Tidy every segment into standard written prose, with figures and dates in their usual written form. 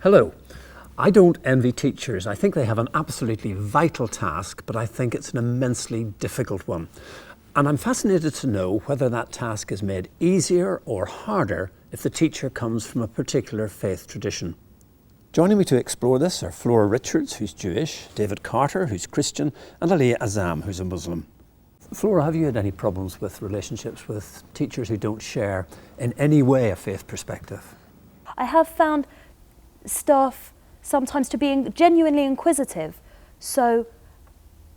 Hello. I don't envy teachers. I think they have an absolutely vital task, but I think it's an immensely difficult one. And I'm fascinated to know whether that task is made easier or harder if the teacher comes from a particular faith tradition. Joining me to explore this are Flora Richards, who's Jewish, David Carter, who's Christian, and Aliyah Azam, who's a Muslim. Flora, have you had any problems with relationships with teachers who don't share in any way a faith perspective? I have found staff sometimes to be genuinely inquisitive. So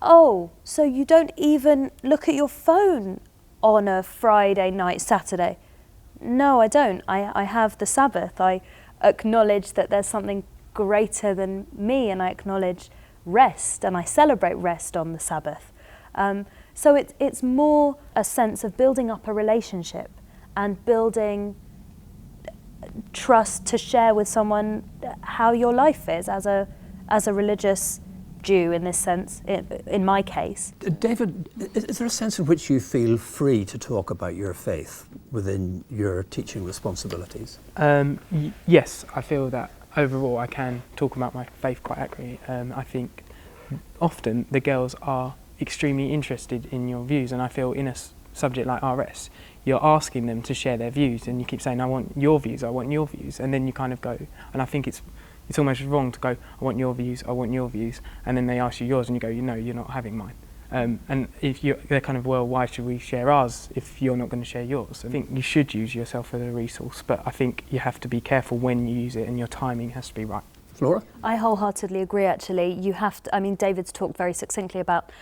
you don't even look at your phone on a Friday night, Saturday? No, I don't. I have the Sabbath. I acknowledge that there's something greater than me, and I acknowledge rest, and I celebrate rest on the Sabbath. So it's more a sense of building up a relationship and building trust to share with someone how your life is as a religious Jew in this sense, in my case. David, is there a sense in which you feel free to talk about your faith within your teaching responsibilities? Yes, I feel that overall I can talk about my faith quite accurately. I think often the girls are extremely interested in your views, and I feel in a subject like RS, you're asking them to share their views, and you keep saying, I want your views, and then you kind of go, and I think it's almost wrong to go, I want your views, and then they ask you yours, and you go, no, you're not having mine. And if they're kind of, well, why should we share ours if you're not going to share yours? I think you should use yourself as a resource, but I think you have to be careful when you use it, and your timing has to be right. Flora? I wholeheartedly agree, actually. You have to, David's talked very succinctly about,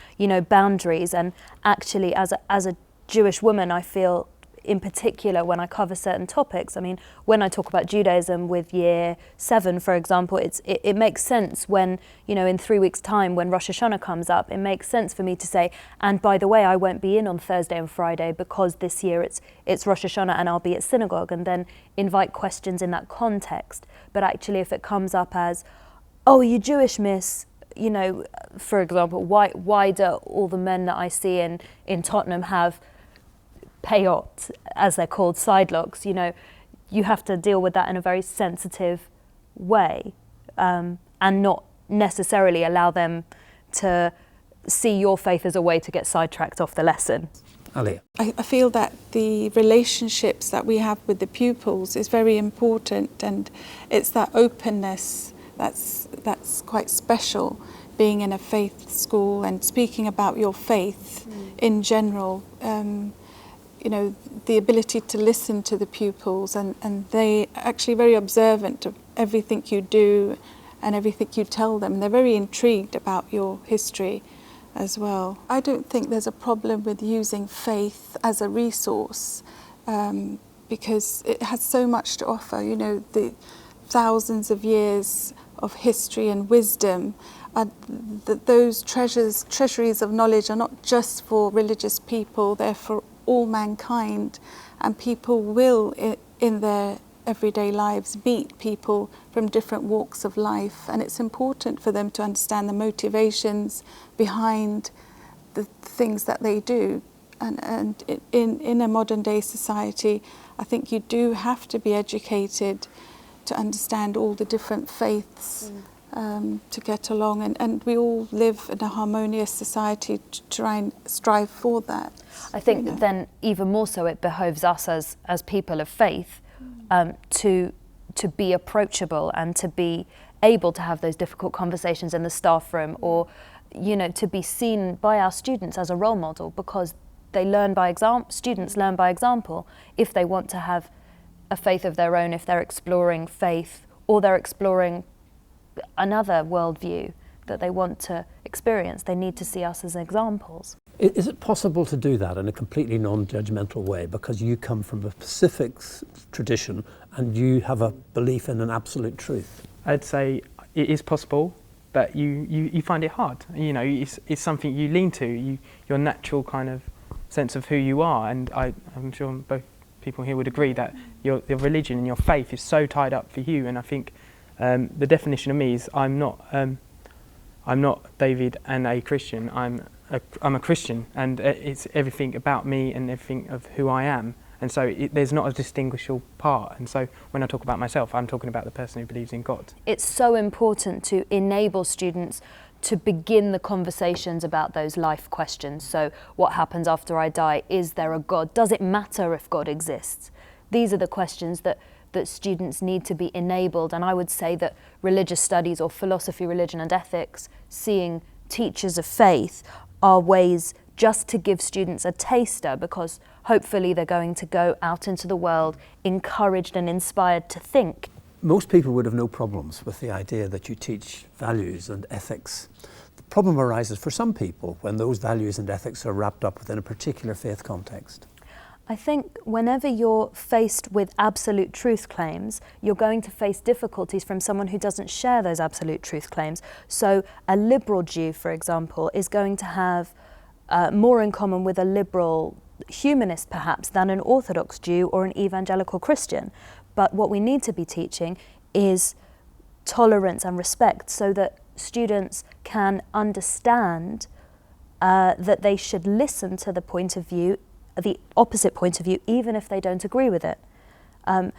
boundaries, and actually as a Jewish woman, I feel in particular when I cover certain topics, when I talk about Judaism with year 7, for example, it makes sense when, in 3 weeks' time when Rosh Hashanah comes up, it makes sense for me to say, and by the way, I won't be in on Thursday and Friday because this year it's Rosh Hashanah and I'll be at synagogue, and then invite questions in that context. But actually, if it comes up as, oh, are you Jewish, miss? For example, why do all the men that I see in Tottenham have peyot, as they're called, side locks? You have to deal with that in a very sensitive way, and not necessarily allow them to see your faith as a way to get sidetracked off the lesson. Aliyah? I feel that the relationships that we have with the pupils is very important, and it's that openness that's quite special, being in a faith school and speaking about your faith in general. The ability to listen to the pupils, and they are actually very observant of everything you do and everything you tell them. They're very intrigued about your history as well. I don't think there's a problem with using faith as a resource, because it has so much to offer. The thousands of years of history and wisdom, those treasuries of knowledge are not just for religious people, they're for all mankind, and people will in their everyday lives meet people from different walks of life, and it's important for them to understand the motivations behind the things that they do. And in a modern day society, I think you do have to be educated to understand all the different faiths to get along, and we all live in a harmonious society to try and strive for that. I think then even more so it behoves us as people of faith to be approachable and to be able to have those difficult conversations in the staff room, or to be seen by our students as a role model, because they learn by example. Students learn by example. If they want to have a faith of their own, if they're exploring faith or they're exploring another worldview that they want to experience, they need to see us as examples. Is it possible to do that in a completely non-judgmental way, because you come from a specific tradition and you have a belief in an absolute truth? I'd say it is possible, but you find it hard. It's something you lean to, your natural kind of sense of who you are, and I'm sure both people here would agree that your religion and your faith is so tied up for you. And I think the definition of me is I'm not David and a Christian. I'm a Christian, and it's everything about me and everything of who I am. And so there's not a distinguishable part. And so when I talk about myself, I'm talking about the person who believes in God. It's so important to enable students to begin the conversations about those life questions. So what happens after I die? Is there a God? Does it matter if God exists? These are the questions that students need to be enabled. And I would say that religious studies or philosophy, religion and ethics, seeing teachers of faith, are ways just to give students a taster, because hopefully they're going to go out into the world encouraged and inspired to think. Most people would have no problems with the idea that you teach values and ethics. The problem arises for some people when those values and ethics are wrapped up within a particular faith context. I think whenever you're faced with absolute truth claims, you're going to face difficulties from someone who doesn't share those absolute truth claims. So a liberal Jew, for example, is going to have more in common with a liberal humanist, perhaps, than an Orthodox Jew or an evangelical Christian. But what we need to be teaching is tolerance and respect, so that students can understand that they should listen to the point of view, the opposite point of view, even if they don't agree with it.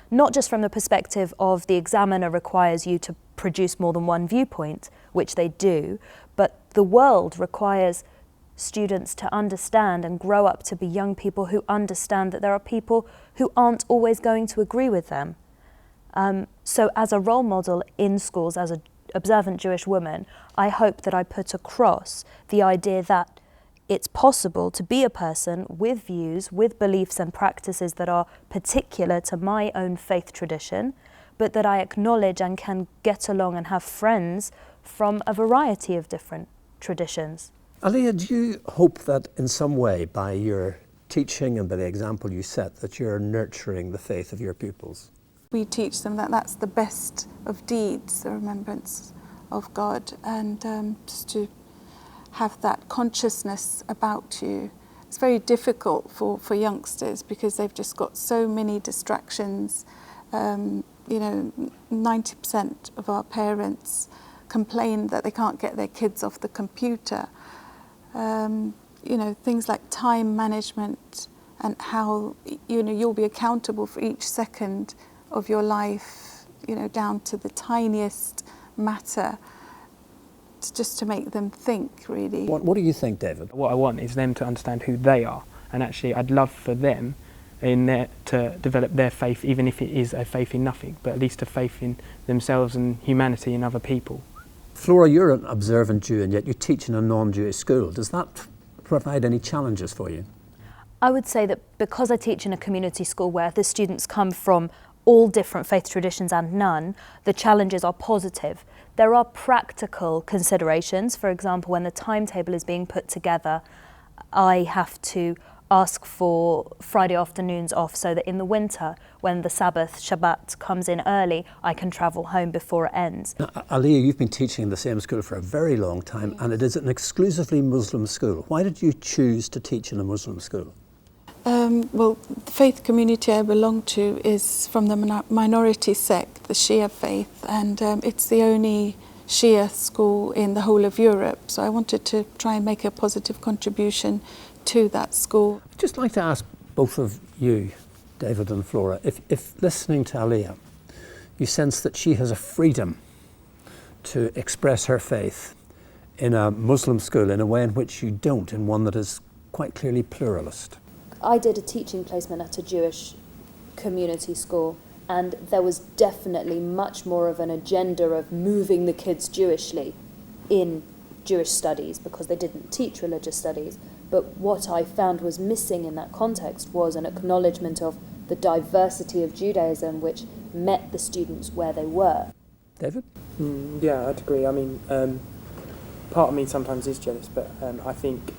Not just from the perspective of the examiner requires you to produce more than one viewpoint, which they do, but the world requires students to understand and grow up to be young people who understand that there are people who aren't always going to agree with them. So as a role model in schools, as an observant Jewish woman, I hope that I put across the idea that it's possible to be a person with views, with beliefs and practices that are particular to my own faith tradition, but that I acknowledge and can get along and have friends from a variety of different traditions. Aliyah, do you hope that in some way, by your teaching and by the example you set, that you're nurturing the faith of your pupils? We teach them that that's the best of deeds, the remembrance of God, and just to have that consciousness about you. It's very difficult for youngsters because they've just got so many distractions. 90% of our parents complain that they can't get their kids off the computer. Things like time management and how you'll be accountable for each second of your life, down to the tiniest matter, just to make them think, really. What do you think, David? What I want is them to understand who they are, and actually I'd love for them to develop their faith, even if it is a faith in nothing, but at least a faith in themselves and humanity and other people. Flora, you're an observant Jew and yet you teach in a non-Jewish school. Does that provide any challenges for you? I would say that because I teach in a community school where the students come from all different faith traditions and none, the challenges are positive. There are practical considerations. For example, when the timetable is being put together, I have to ask for Friday afternoons off so that in the winter, when the Sabbath, Shabbat, comes in early, I can travel home before it ends. Now, Aliyah, you've been teaching in the same school for a very long time, and it is an exclusively Muslim school. Why did you choose to teach in a Muslim school? Well, the faith community I belong to is from the minority sect, the Shia faith, and it's the only Shia school in the whole of Europe. So I wanted to try and make a positive contribution to that school. I'd just like to ask both of you, David and Flora, if listening to Aliyah, you sense that she has a freedom to express her faith in a Muslim school in a way in which you don't, in one that is quite clearly pluralist. I did a teaching placement at a Jewish community school, and there was definitely much more of an agenda of moving the kids Jewishly in Jewish studies because they didn't teach religious studies. But what I found was missing in that context was an acknowledgement of the diversity of Judaism, which met the students where they were. David? Yeah, I'd agree. I mean, part of me sometimes is jealous, but I think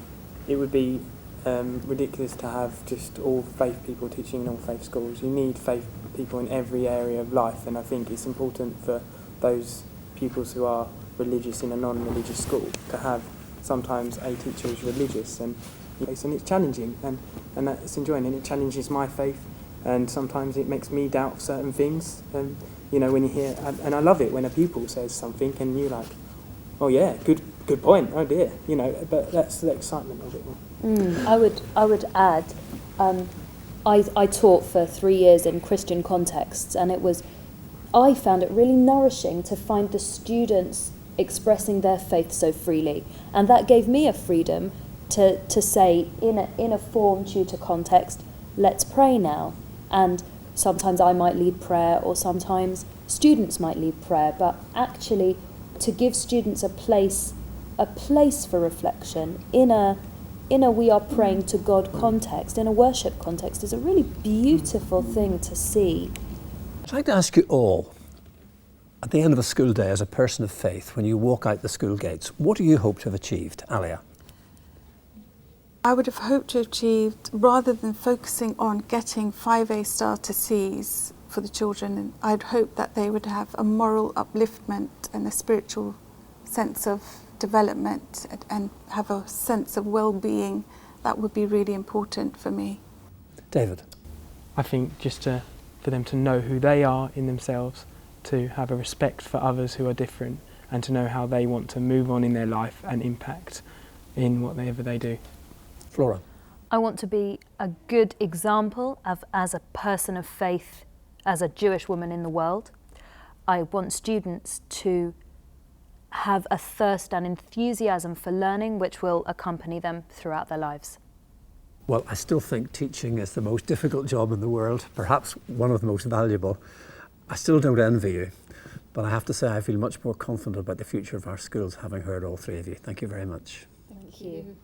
it would be ridiculous to have just all faith people teaching in all faith schools. You need faith people in every area of life, and I think it's important for those pupils who are religious in a non-religious school to have sometimes a teacher who's religious, and it's challenging, and that's enjoying, and it challenges my faith, and sometimes it makes me doubt certain things, and when you hear, and I love it when a pupil says something and you're like, oh yeah, good point, oh dear, but that's the excitement of it all. I would add, I taught for 3 years in Christian contexts, and I found it really nourishing to find the students expressing their faith so freely, and that gave me a freedom to say in a form tutor context, let's pray now. And sometimes I might lead prayer, or sometimes students might lead prayer, but actually to give students a place for reflection in a we are praying to God context, in a worship context, is a really beautiful thing to see. I'd like to ask you all, at the end of a school day, as a person of faith, when you walk out the school gates, what do you hope to have achieved? Alia? I would have hoped to have achieved, rather than focusing on getting 5 A star to C's for the children, I'd hope that they would have a moral upliftment and a spiritual sense of development and have a sense of well-being. That would be really important for me. David? I think just for them to know who they are in themselves, to have a respect for others who are different, and to know how they want to move on in their life and impact in whatever they do. Flora? I want to be a good example as a person of faith, as a Jewish woman in the world. I want students to have a thirst and enthusiasm for learning, which will accompany them throughout their lives. Well, I still think teaching is the most difficult job in the world, perhaps one of the most valuable. I still don't envy you, but I have to say I feel much more confident about the future of our schools having heard all three of you. Thank you very much. Thank you.